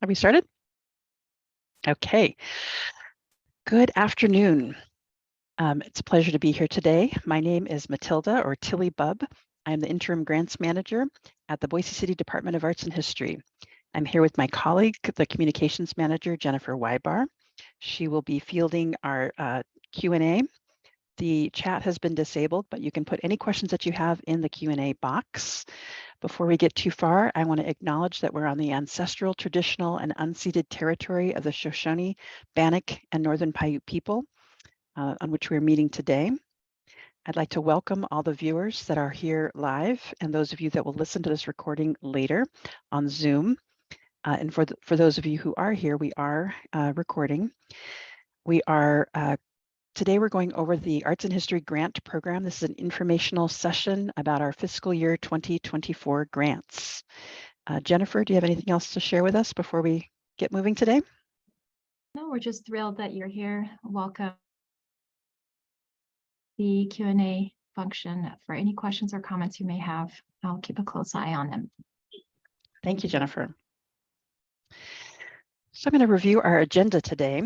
Have we started? Okay. Good afternoon. It's a pleasure to be here today. My name is Matilda, or Tilly Bubb. I'm the Interim Grants Manager at the Boise City Department of Arts and History. I'm here with my colleague, the Communications Manager, Jennifer Wybar. She will be fielding our Q&A. The chat has been disabled, but you can put any questions that you have in the Q&A box. Before we get too far, I want to acknowledge that we're on the ancestral, traditional, and unceded territory of the Shoshone, Bannock, and Northern Paiute people, on which we're meeting today. I'd like to welcome all the viewers that are here live and those of you that will listen to this recording later on Zoom. And for those of you who are here, we are recording. Today we're going over the Arts and History Grant Program. This is an informational session about our fiscal year 2024 grants. Jennifer, do you have anything else to share with us before we get moving today? No, we're just thrilled that you're here. Welcome. The Q&A function for any questions or comments you may have. I'll keep a close eye on them. Thank you, Jennifer. So I'm going to review our agenda today.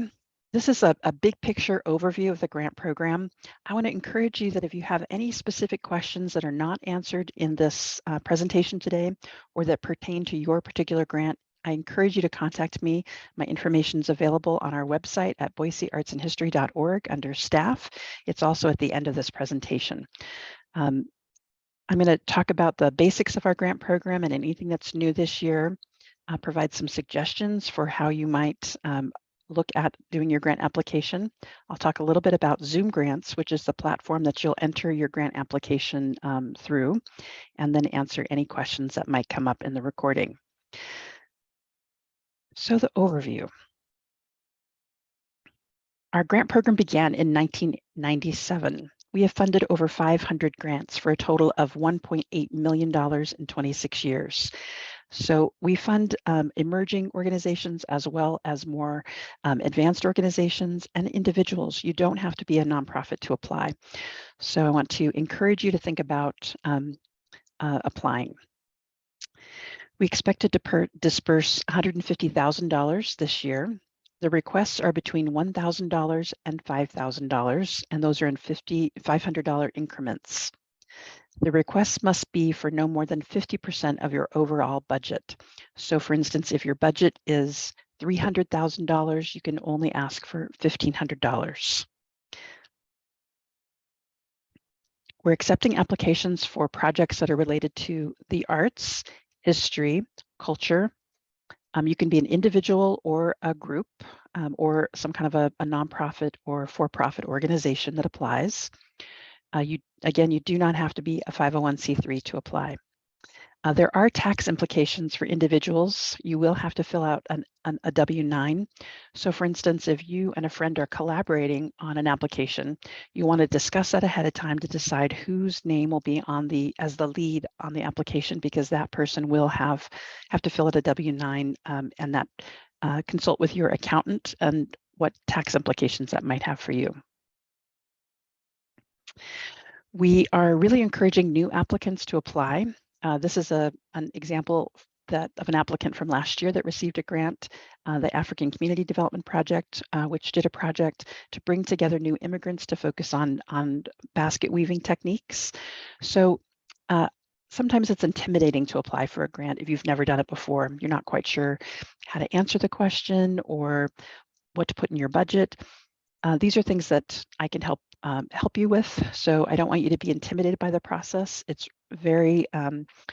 This is a big picture overview of the grant program. I want to encourage you that if you have any specific questions that are not answered in this presentation today or that pertain to your particular grant, I encourage you to contact me. My information is available on our website at boiseartsandhistory.org under staff. It's also at the end of this presentation. I'm going to talk about the basics of our grant program and anything that's new this year, provide some suggestions for how you might look at doing your grant application. I'll talk a little bit about Zoom Grants, which is the platform that you'll enter your grant application through, and then answer any questions that might come up in the recording. So the overview. Our grant program began in 1997. We have funded over 500 grants for a total of $1.8 million in 26 years. So we fund emerging organizations as well as more advanced organizations and individuals. You don't have to be a nonprofit to apply. So I want to encourage you to think about applying. We expect to disperse $150,000 this year. The requests are between $1,000 and $5,000, and those are in $500 increments. The requests must be for no more than 50% of your overall budget. So for instance, if your budget is $300,000, you can only ask for $1,500. We're accepting applications for projects that are related to the arts, history, culture. You can be an individual or a group or some kind of a nonprofit or for-profit organization that applies. You do not have to be a 501c3 to apply. There are tax implications for individuals. You will have to fill out a W-9. So for instance, if you and a friend are collaborating on an application, you want to discuss that ahead of time to decide whose name will be as the lead on the application, because that person will have to fill out a W-9 and that consult with your accountant and what tax implications that might have for you. We are really encouraging new applicants to apply. This is an example of an applicant from last year that received a grant, the African Community Development Project, which did a project to bring together new immigrants to focus on basket weaving techniques. So sometimes it's intimidating to apply for a grant if you've never done it before. You're not quite sure how to answer the question or what to put in your budget. These are things that I can help you with. So I don't want you to be intimidated by the process. It's very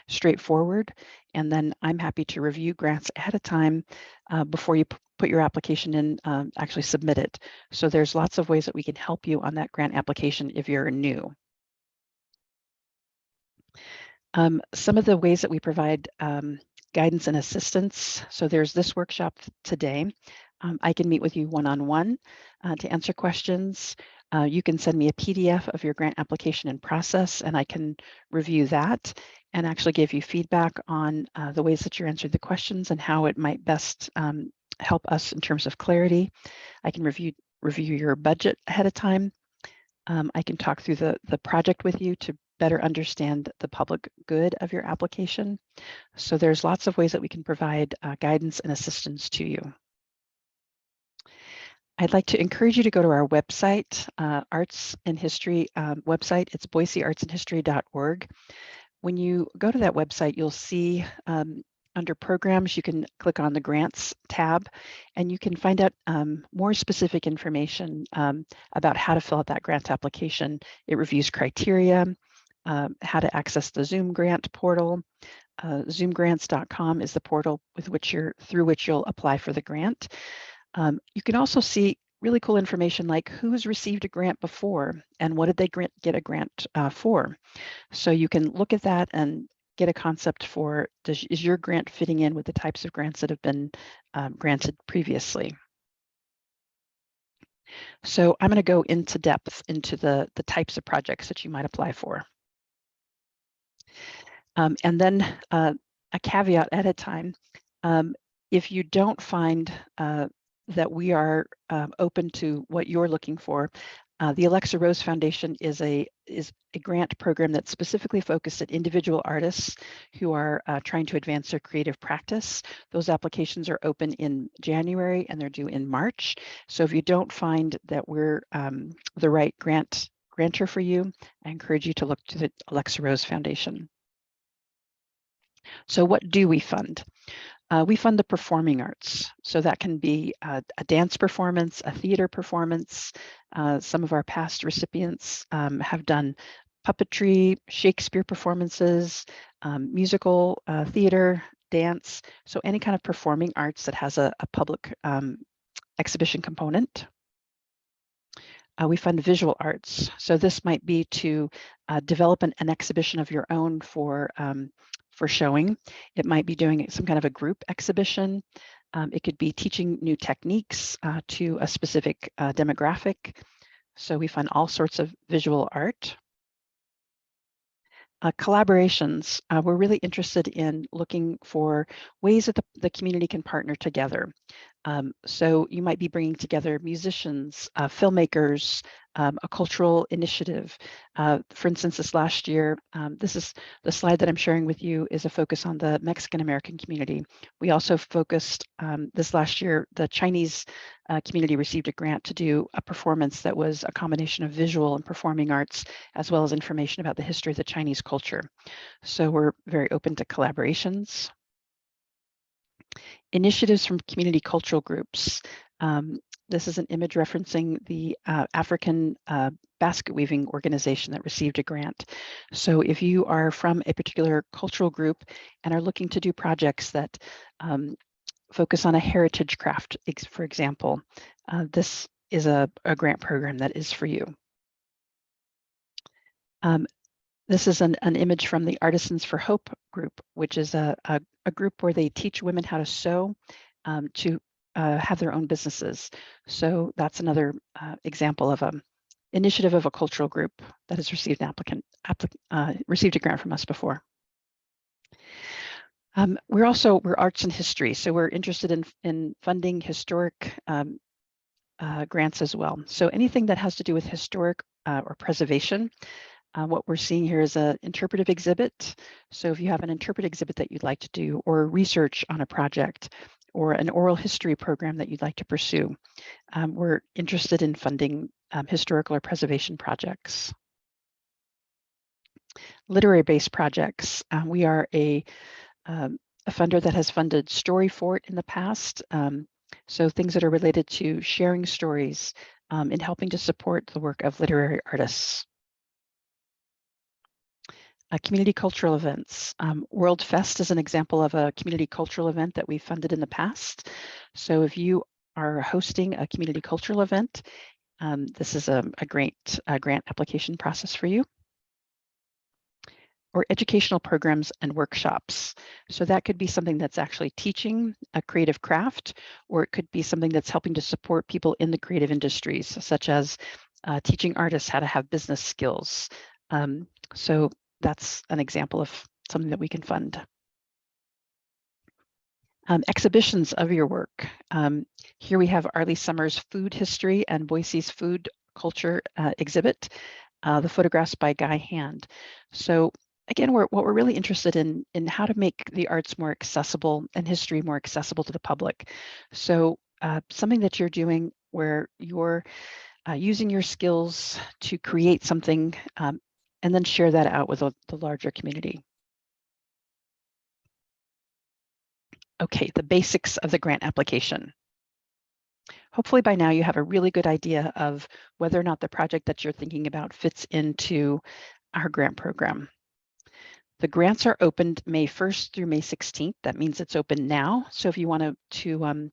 straightforward. And then I'm happy to review grants ahead of time before you put your application in, actually submit it. So there's lots of ways that we can help you on that grant application if you're new. Some of the ways that we provide guidance and assistance. So there's this workshop today. I can meet with you one-on-one to answer questions. You can send me a PDF of your grant application and process, and I can review that and actually give you feedback on the ways that you answered the questions and how it might best help us in terms of clarity. I can review your budget ahead of time. I can talk through the project with you to better understand the public good of your application. So there's lots of ways that we can provide guidance and assistance to you. I'd like to encourage you to go to our website, Arts and History website. It's boiseartsandhistory.org. When you go to that website, you'll see under programs, you can click on the grants tab, and you can find out more specific information about how to fill out that grant application. It reviews criteria, how to access the Zoom grant portal. Zoomgrants.com is the portal through which you'll apply for the grant. You can also see really cool information like who has received a grant before and what did they get a grant for. So you can look at that and get a concept for, is your grant fitting in with the types of grants that have been granted previously. So I'm going to go into depth into the types of projects that you might apply for. And then a caveat at a time, if you don't find that we are open to what you're looking for, the Alexa Rose Foundation is a grant program that's specifically focused at individual artists who are trying to advance their creative practice. Those applications are open in January and they're due in March. So if you don't find that we're the right grantor for you, I encourage you to look to the Alexa Rose Foundation. So what do we fund? We fund the performing arts. So that can be a dance performance, a theater performance. Some of our past recipients have done puppetry, Shakespeare performances, musical theater, dance. So any kind of performing arts that has a public exhibition component. We fund visual arts. So this might be to develop an exhibition of your own for showing. It might be doing some kind of a group exhibition. It could be teaching new techniques to a specific demographic. So we fund all sorts of visual art. Collaborations, we're really interested in looking for ways that the community can partner together. So you might be bringing together musicians, filmmakers, a cultural initiative. For instance, this last year, this is the slide that I'm sharing with you is a focus on the Mexican American community. We also focused this last year, the Chinese community received a grant to do a performance that was a combination of visual and performing arts, as well as information about the history of the Chinese culture. So we're very open to collaborations. Initiatives from community cultural groups. This is an image referencing the African basket weaving organization that received a grant. So if you are from a particular cultural group and are looking to do projects that focus on a heritage craft, for example, this is a grant program that is for you. This is an image from the Artisans for Hope group, which is a group where they teach women how to sew to have their own businesses. So that's another example of an initiative of a cultural group that has received received a grant from us before. We're arts and history, so we're interested in funding historic grants as well. So anything that has to do with historic or preservation. What we're seeing here is an interpretive exhibit. So if you have an interpretive exhibit that you'd like to do, or research on a project, or an oral history program that you'd like to pursue, we're interested in funding historical or preservation projects. Literary-based projects. We are a funder that has funded Story Fort in the past. So things that are related to sharing stories and helping to support the work of literary artists. Community cultural events. World Fest is an example of a community cultural event that we funded in the past. So if you are hosting a community cultural event, this is a great grant application process for you. Or educational programs and workshops. So that could be something that's actually teaching a creative craft, or it could be something that's helping to support people in the creative industries, such as teaching artists how to have business skills. So that's an example of something that we can fund. Exhibitions of your work. Here we have Arlie Summers' food history and Boise's food culture exhibit. the photographs by Guy Hand. So again, what we're really interested in how to make the arts more accessible and history more accessible to the public. So something that you're doing where you're using your skills to create something and then share that out with the larger community. Okay, the basics of the grant application. Hopefully by now you have a really good idea of whether or not the project that you're thinking about fits into our grant program. The grants are opened May 1st through May 16th. That means it's open now. So if you want to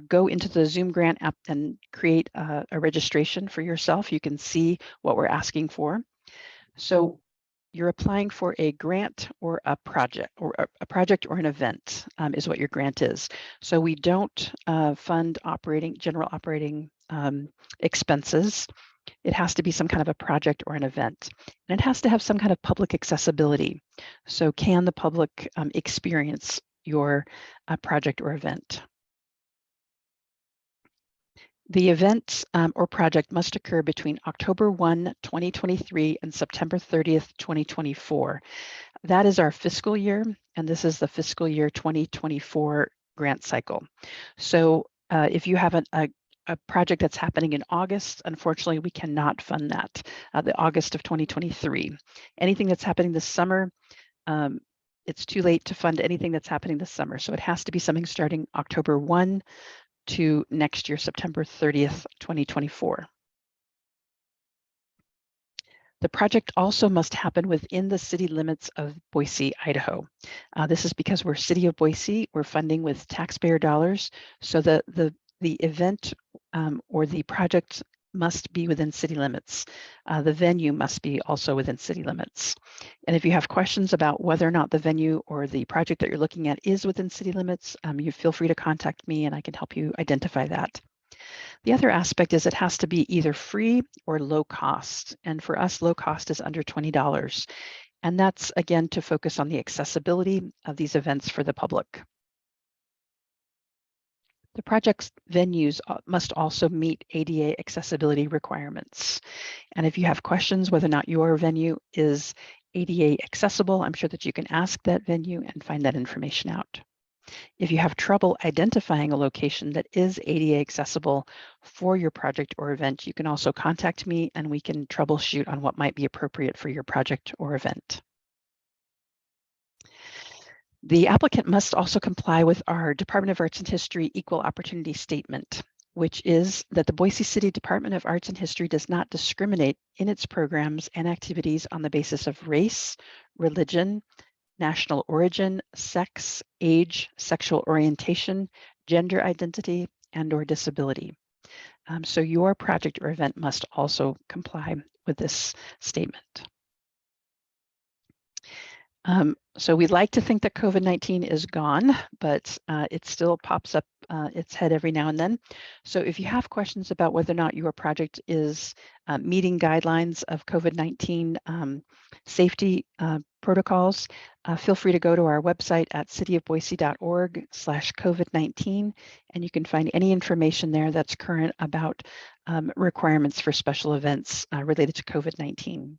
go into the Zoom grant app and create a registration for yourself, you can see what we're asking for. So you're applying for a grant or a project, or a project or an event is what your grant is. So we don't fund general operating expenses. It has to be some kind of a project or an event. And it has to have some kind of public accessibility. So can the public experience your project or event? The event or project must occur between October 1, 2023 and September 30th, 2024. That is our fiscal year, and this is the fiscal year 2024 grant cycle. So if you have a project that's happening in August, unfortunately, we cannot fund that, the August of 2023. Anything that's happening this summer, it's too late to fund anything that's happening this summer. So it has to be something starting October 1 to next year, September 30th, 2024. The project also must happen within the city limits of Boise, Idaho. This is because we're City of Boise, we're funding with taxpayer dollars. So the event or the project must be within city limits. The venue must be also within city limits. And if you have questions about whether or not the venue or the project that you're looking at is within city limits, you feel free to contact me and I can help you identify that. The other aspect is it has to be either free or low cost. And for us, low cost is under $20. And that's, again, to focus on the accessibility of these events for the public. The project's venues must also meet ADA accessibility requirements. And if you have questions whether or not your venue is ADA accessible, I'm sure that you can ask that venue and find that information out. If you have trouble identifying a location that is ADA accessible for your project or event, you can also contact me and we can troubleshoot on what might be appropriate for your project or event. The applicant must also comply with our Department of Arts and History Equal Opportunity Statement, which is that the Boise City Department of Arts and History does not discriminate in its programs and activities on the basis of race, religion, national origin, sex, age, sexual orientation, gender identity, and/or disability. So your project or event must also comply with this statement. So we'd like to think that COVID-19 is gone, but it still pops up its head every now and then. So if you have questions about whether or not your project is meeting guidelines of COVID-19 safety protocols, feel free to go to our website at cityofboise.org/COVID-19, and you can find any information there that's current about requirements for special events related to COVID-19.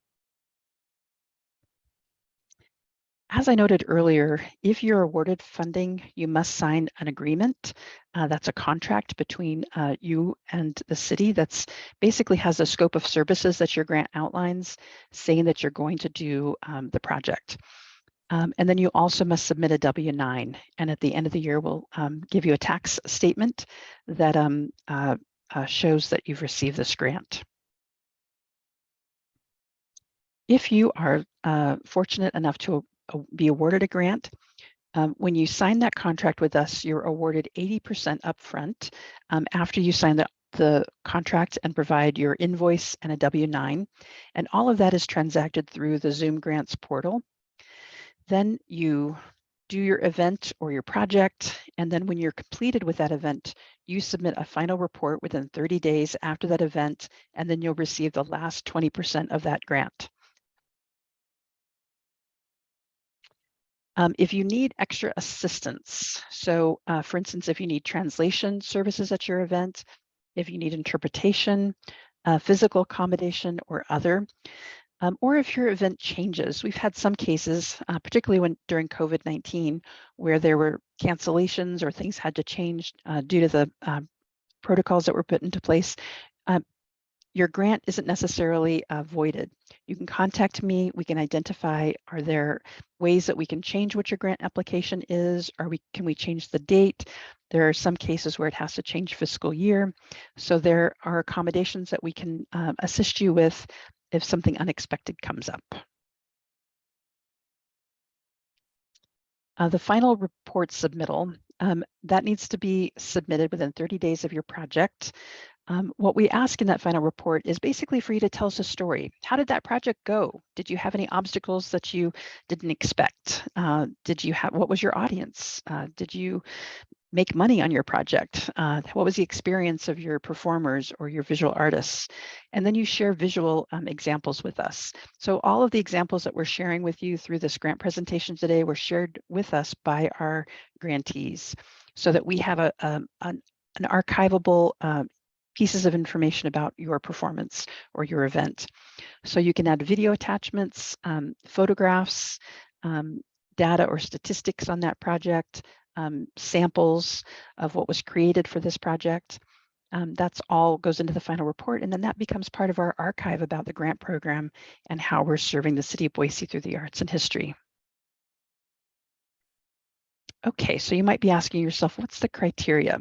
As I noted earlier, if you're awarded funding, you must sign an agreement. That's a contract between you and the city that's basically has a scope of services that your grant outlines, saying that you're going to do the project. And then you also must submit a W-9. And at the end of the year, we'll give you a tax statement that shows that you've received this grant. If you are fortunate enough to be awarded a grant, when you sign that contract with us, you're awarded 80% upfront after you sign the contract and provide your invoice and a W-9. And all of that is transacted through the Zoom Grants portal. Then you do your event or your project. And then when you're completed with that event, you submit a final report within 30 days after that event, and then you'll receive the last 20% of that grant. If you need extra assistance, so for instance, if you need translation services at your event, if you need interpretation, physical accommodation or other. Or if your event changes. We've had some cases, particularly during COVID-19, where there were cancellations or things had to change due to the protocols that were put into place. Your grant isn't necessarily voided. You can contact me. We can identify, are there ways that we can change what your grant application is? Can we change the date? There are some cases where it has to change fiscal year. So there are accommodations that we can assist you with if something unexpected comes up. The final report submittal, that needs to be submitted within 30 days of your project. What we ask in that final report is basically for you to tell us a story. How did that project go? Did you have any obstacles that you didn't expect? What was your audience? Did you make money on your project? What was the experience of your performers or your visual artists? And then you share visual examples with us. So all of the examples that we're sharing with you through this grant presentation today were shared with us by our grantees so that we have an archivable pieces of information about your performance or your event. So you can add video attachments, photographs, data or statistics on that project, samples of what was created for this project. That's all goes into the final report, and then that becomes part of our archive about the grant program and how we're serving the city of Boise through the arts and history. Okay, so you might be asking yourself, what's the criteria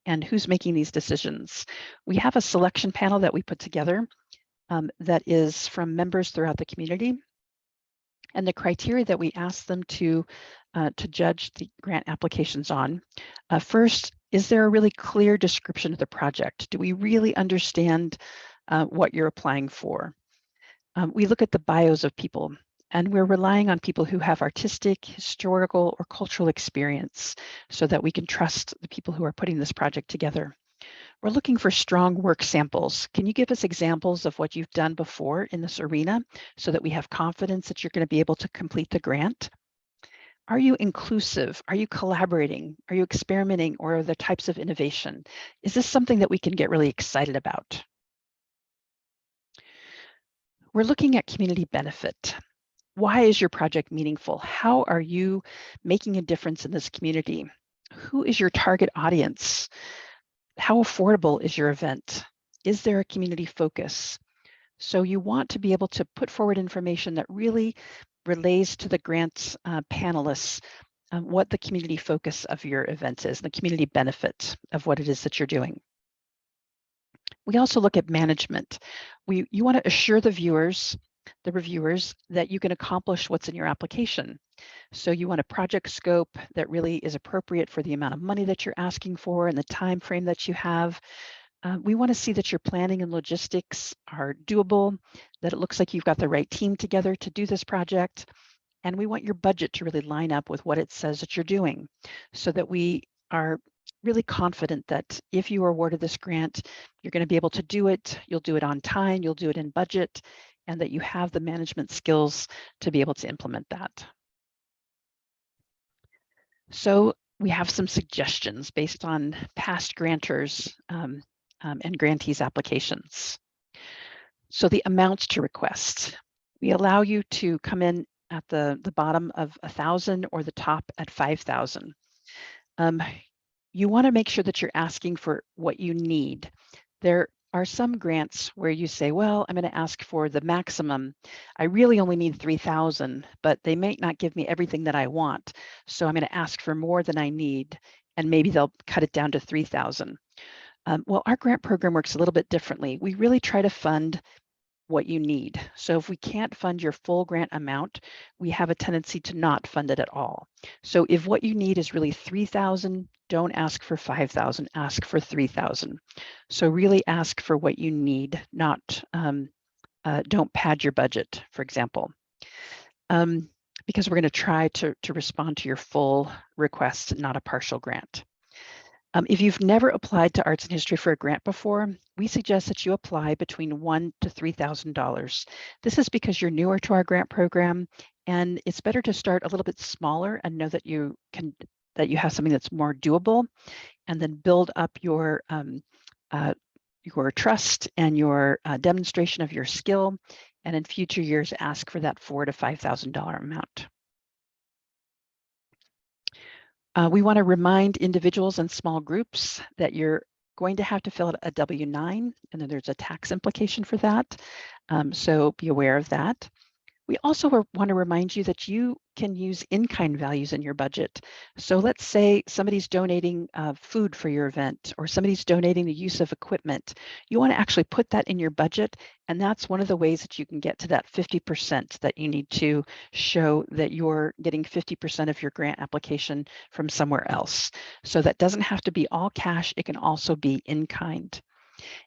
and who's making these decisions? We have a selection panel that we put together that is from members throughout the community. And the criteria that we ask them to judge the grant applications on. First, is there a really clear description of the project? Do we really understand what you're applying for? We look at the bios of people, and we're relying on people who have artistic, historical, or cultural experience so that we can trust the people who are putting this project together. We're looking for strong work samples. Can you give us examples of what you've done before in this arena so that we have confidence that you're going to be able to complete the grant? Are you inclusive? Are you collaborating? Are you experimenting, or are there types of innovation? Is this something that we can get really excited about? We're looking at community benefit. Why is your project meaningful? How are you making a difference in this community? Who is your target audience? How affordable is your event? Is there a community focus? So you want to be able to put forward information that really relays to the grant panelists what the community focus of your event is, the community benefit of what it is that you're doing. We also look at management. You want to assure the reviewers, that you can accomplish what's in your application. So you want a project scope that really is appropriate for the amount of money that you're asking for and the time frame that you have. We want to see that your planning and logistics are doable, that it looks like you've got the right team together to do this project. And we want your budget to really line up with what it says that you're doing so that we are really confident that if you are awarded this grant, you're going to be able to do it, you'll do it on time, you'll do it in budget, and that you have the management skills to be able to implement that. So we have some suggestions based on past grantors and grantees applications. So the amounts to request. We allow you to come in at the bottom of 1,000 or the top at 5,000. You want to make sure that you're asking for what you need. There are some grants where you say, well, I'm going to ask for the maximum. I really only need 3,000, but they may not give me everything that I want. So I'm going to ask for more than I need, and maybe they'll cut it down to 3,000. Well, our grant program works a little bit differently. We really try to fund what you need. So if we can't fund your full grant amount, we have a tendency to not fund it at all. So if what you need is really 3,000, don't ask for 5,000, ask for 3,000. So really ask for what you need, not don't pad your budget, for example. Because we're going to try to respond to your full request, not a partial grant. If you've never applied to Arts and History for a grant before, we suggest that you apply between $1,000 to $3,000. This is because you're newer to our grant program, and it's better to start a little bit smaller and know that you have something that's more doable, and then build up your trust and your demonstration of your skill, and in future years ask for that $4,000 to $5,000 amount. We want to remind individuals and small groups that you're going to have to fill out a W-9, and then there's a tax implication for that. So be aware of that. We also want to remind you that you can use in-kind values in your budget. So let's say somebody's donating food for your event, or somebody's donating the use of equipment. You want to actually put that in your budget, and that's one of the ways that you can get to that 50% that you need to show that you're getting 50% of your grant application from somewhere else. So that doesn't have to be all cash, it can also be in-kind.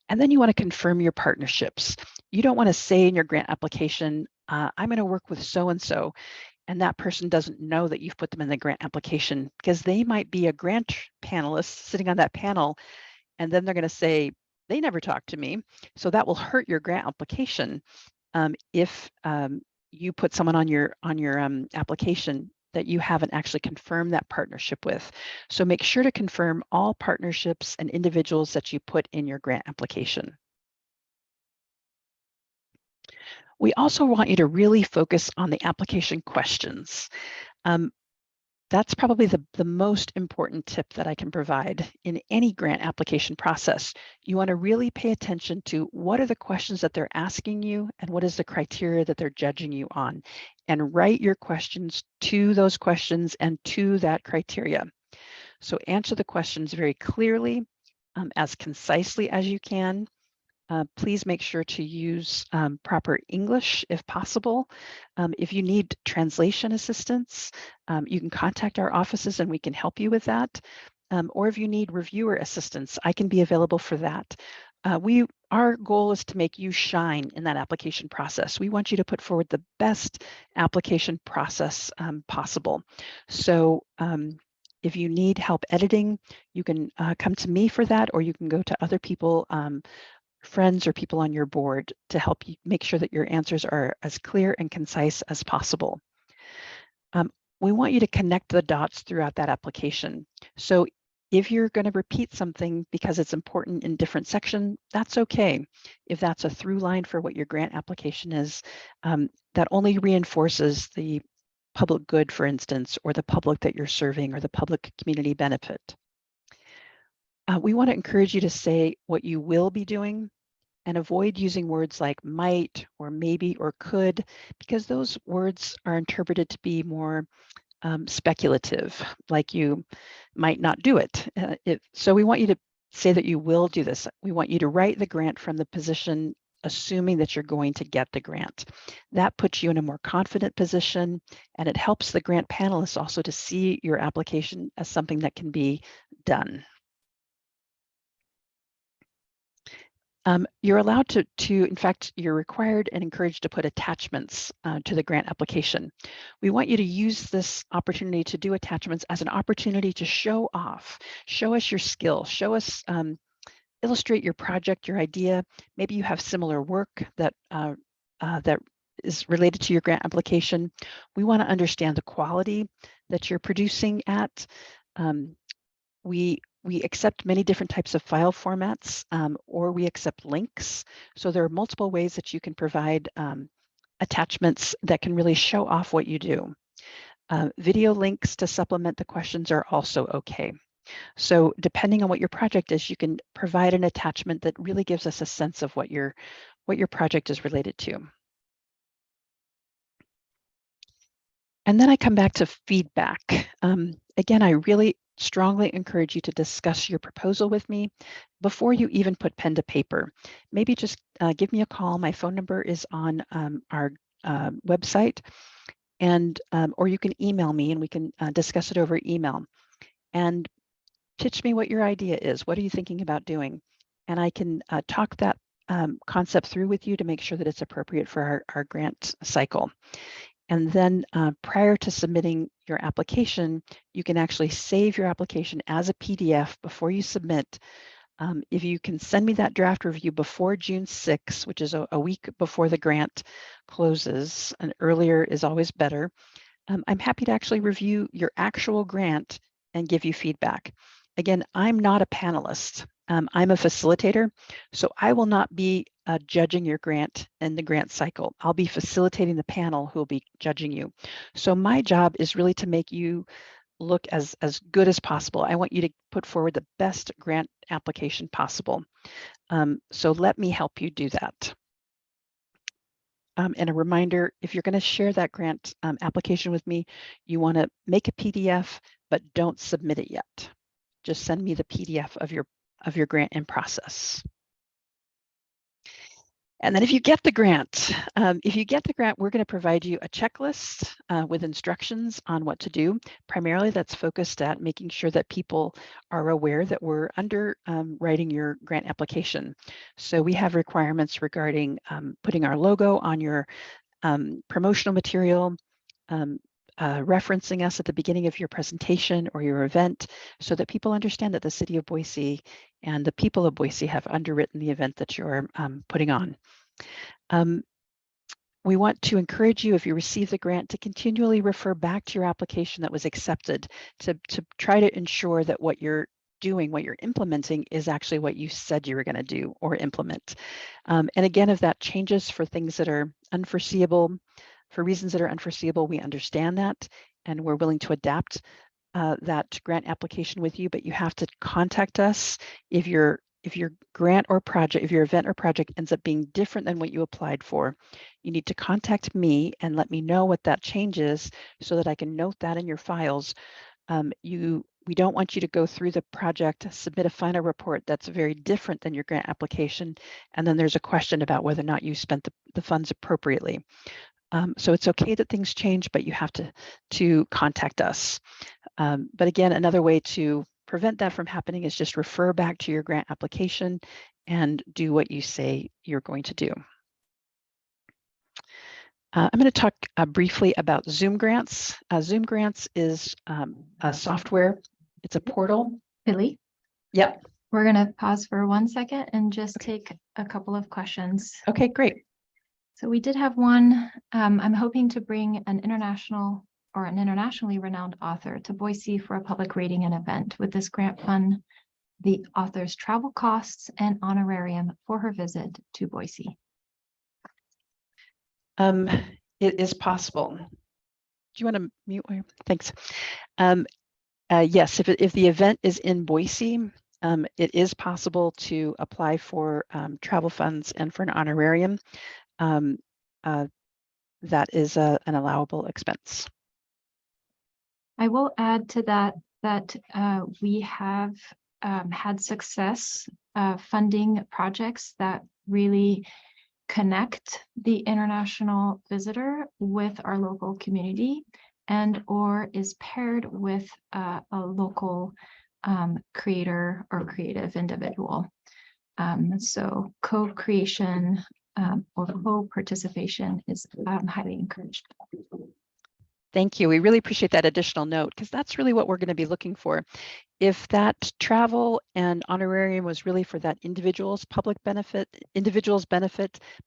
And then you want to confirm your partnerships. You don't want to say in your grant application, I'm going to work with so-and-so, and that person doesn't know that you've put them in the grant application, because they might be a grant panelist sitting on that panel, and then they're going to say, they never talked to me. So that will hurt your grant application if you put someone on your application that you haven't actually confirmed that partnership with. So make sure to confirm all partnerships and individuals that you put in your grant application. We also want you to really focus on the application questions. That's probably the most important tip that I can provide in any grant application process. You want to really pay attention to what are the questions that they're asking you and what is the criteria that they're judging you on, and write your questions to those questions and to that criteria. So answer the questions very clearly, as concisely as you can. Please make sure to use proper English if possible. If you need translation assistance, you can contact our offices and we can help you with that. Or if you need reviewer assistance, I can be available for that. Our goal is to make you shine in that application process. We want you to put forward the best application process possible. So if you need help editing, you can come to me for that, or you can go to other people, friends or people on your board, to help you make sure that your answers are as clear and concise as possible. We want you to connect the dots throughout that application. So if you're going to repeat something because it's important in different sections, that's okay. If that's a through line for what your grant application is, that only reinforces the public good, for instance, or the public that you're serving, or the public community benefit. We want to encourage you to say what you will be doing, and avoid using words like might or maybe or could, because those words are interpreted to be more speculative, like you might not do it. So we want you to say that you will do this. We want you to write the grant from the position assuming that you're going to get the grant. That puts you in a more confident position, and it helps the grant panelists also to see your application as something that can be done. You're allowed to, in fact, you're required and encouraged to put attachments to the grant application. We want you to use this opportunity to do attachments as an opportunity to show off, show us your skill, show us, illustrate your project, your idea. Maybe you have similar work that that is related to your grant application. We want to understand the quality that you're producing at. We accept many different types of file formats, or we accept links. So there are multiple ways that you can provide attachments that can really show off what you do. Video links to supplement the questions are also okay. So depending on what your project is, you can provide an attachment that really gives us a sense of what your project is related to. And then I come back to feedback. Again, I really strongly encourage you to discuss your proposal with me before you even put pen to paper. Maybe just give me a call. My phone number is on our website, and or you can email me and we can discuss it over email. And pitch me what your idea is. What are you thinking about doing? And I can talk that concept through with you to make sure that it's appropriate for our grant cycle. And then prior to submitting your application, you can actually save your application as a PDF before you submit. If you can send me that draft review before June 6th, which is a week before the grant closes, and earlier is always better, I'm happy to actually review your actual grant and give you feedback. Again, I'm not a panelist. I'm a facilitator, so I will not be judging your grant and the grant cycle. I'll be facilitating the panel who will be judging you. So my job is really to make you look as good as possible. I want you to put forward the best grant application possible. So let me help you do that. And a reminder, if you're going to share that grant application with me, you want to make a PDF, but don't submit it yet. Just send me the PDF of your grant in process. And then if you get the grant, we're going to provide you a checklist with instructions on what to do. Primarily, that's focused at making sure that people are aware that we're underwriting your grant application. So we have requirements regarding putting our logo on your promotional material, referencing us at the beginning of your presentation or your event so that people understand that the City of Boise and the people of Boise have underwritten the event that you're putting on. We want to encourage you, if you receive the grant, to continually refer back to your application that was accepted to try to ensure that what you're doing, what you're implementing is actually what you said you were going to do or implement. And again, if that changes for things that are unforeseeable, for reasons that are unforeseeable, we understand that and we're willing to adapt that grant application with you, but you have to contact us if your grant or project, if your event or project ends up being different than what you applied for. You need to contact me and let me know what that change is so that I can note that in your files. We don't want you to go through the project, submit a final report that's very different than your grant application, and then there's a question about whether or not you spent the funds appropriately. So it's okay that things change, but you have to contact us. But again, another way to prevent that from happening is just refer back to your grant application and do what you say you're going to do. I'm going to talk briefly about Zoom Grants. Zoom Grants is a software. It's a portal. Billy? Yep. We're going to pause for 1 second and just take a couple of questions. Okay, great. So we did have one. I'm hoping to bring an internationally renowned author to Boise for a public reading and event. With this grant fund the author's travel costs and honorarium for her visit to Boise? It is possible. Do you want to mute? Thanks. Yes, if the event is in Boise, it is possible to apply for travel funds and for an honorarium. That is an allowable expense. I will add to that we have had success funding projects that really connect the international visitor with our local community and or is paired with a local creator or creative individual. So co-creation or co-participation is highly encouraged. Thank you. We really appreciate that additional note because that's really what we're going to be looking for. If that travel and honorarium was really for that individual's benefit,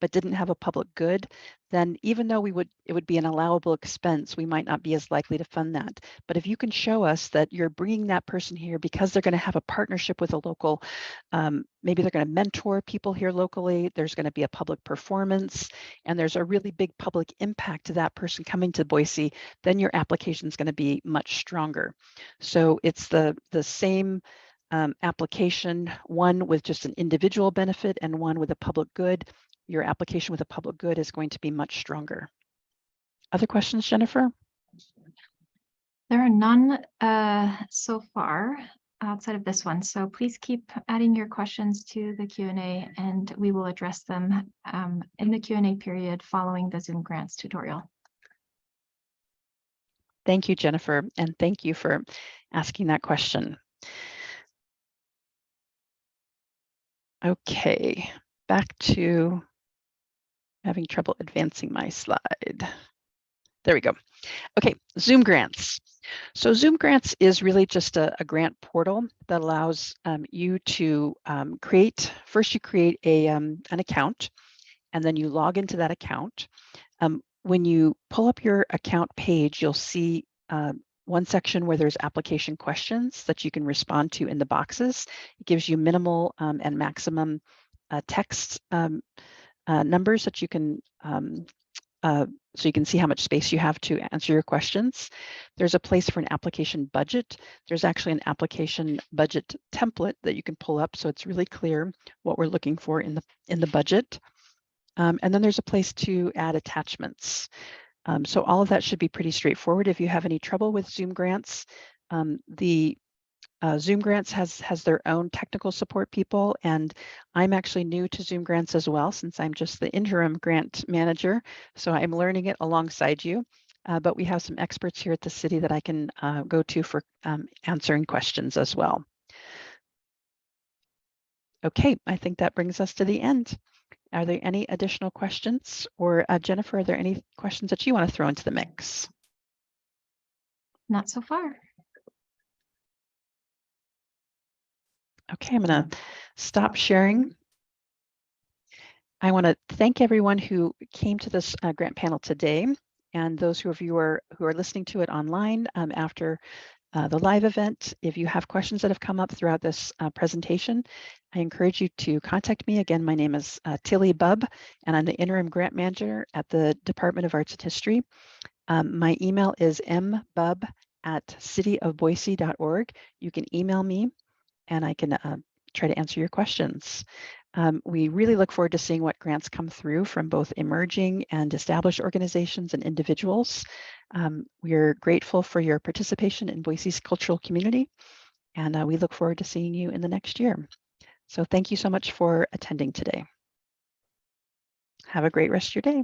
but didn't have a public good, then even though it would be an allowable expense, we might not be as likely to fund that. But if you can show us that you're bringing that person here because they're going to have a partnership with a local, maybe they're going to mentor people here locally, there's going to be a public performance, and there's a really big public impact to that person coming to Boise, then your application is going to be much stronger. So it's the same application, one with just an individual benefit and one with a public good. Your application with a public good is going to be much stronger. Other questions, Jennifer? There are none so far outside of this one. So please keep adding your questions to the Q&A and we will address them in the Q&A period following the Zoom Grants tutorial. Thank you, Jennifer, and thank you for asking that question. Okay, back to having trouble advancing my slide. There we go. Okay, Zoom Grants. So Zoom Grants is really just a grant portal that allows you to create an account, and then you log into that account. When you pull up your account page, you'll see one section where there's application questions that you can respond to in the boxes. It gives you minimal and maximum text numbers that you can so you can see how much space you have to answer your questions. There's a place for an application budget. There's actually an application budget template that you can pull up, so it's really clear what we're looking for in the budget. And then there's a place to add attachments. So all of that should be pretty straightforward. If you have any trouble with Zoom Grants, the Zoom Grants has their own technical support people, and I'm actually new to Zoom Grants as well, since I'm just the interim grant manager. So I'm learning it alongside you, but we have some experts here at the city that I can go to for answering questions as well. Okay, I think that brings us to the end. Are there any additional questions? Or Jennifer, are there any questions that you want to throw into the mix? Not so far. Okay, I'm going to stop sharing. I want to thank everyone who came to this grant panel today, and those of you who are listening to it online after the live event. If you have questions that have come up throughout this presentation, I encourage you to contact me. Again, my name is Tilly Bubb, and I'm the interim grant manager at the Department of Arts and History. My email is mbubb@cityofboise.org. You can email me, and I can try to answer your questions. We really look forward to seeing what grants come through from both emerging and established organizations and individuals. We are grateful for your participation in Boise's cultural community, and we look forward to seeing you in the next year. So thank you so much for attending today. Have a great rest of your day.